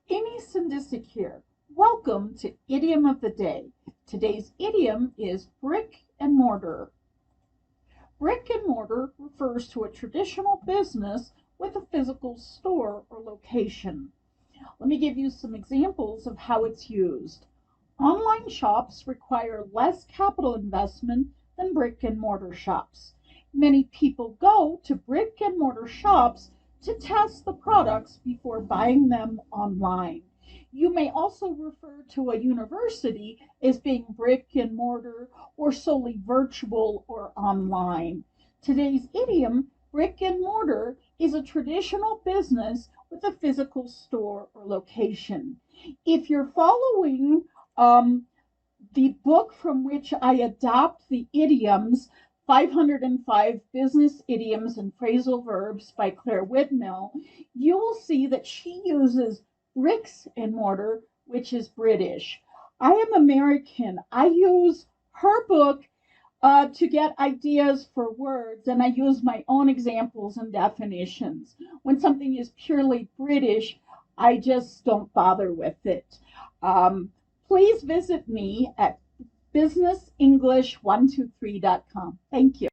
Amy Sindicic here. Welcome to Idiom of the Day. Today's idiom is brick and mortar. Brick and mortar refers to a traditional business with a physical store or location. Let me give you some examples of how it's used. Online shops require less capital investment than brick and mortar shops. Many people go to brick and mortar shops to test the products before buying them online. You may also refer to a university as being brick and mortar or solely virtual or online. Today's idiom, brick and mortar, is a traditional business with a physical store or location. If you're following the book from which I adopt the idioms, 505 Business Idioms and Phrasal Verbs by Clare Whitmell, you will see that she uses bricks and mortar, which is British. I am American. I use her book to get ideas for words, and I use my own examples and definitions. When something is purely British, I just don't bother with it. Please visit me at businessenglish123.com. Thank you.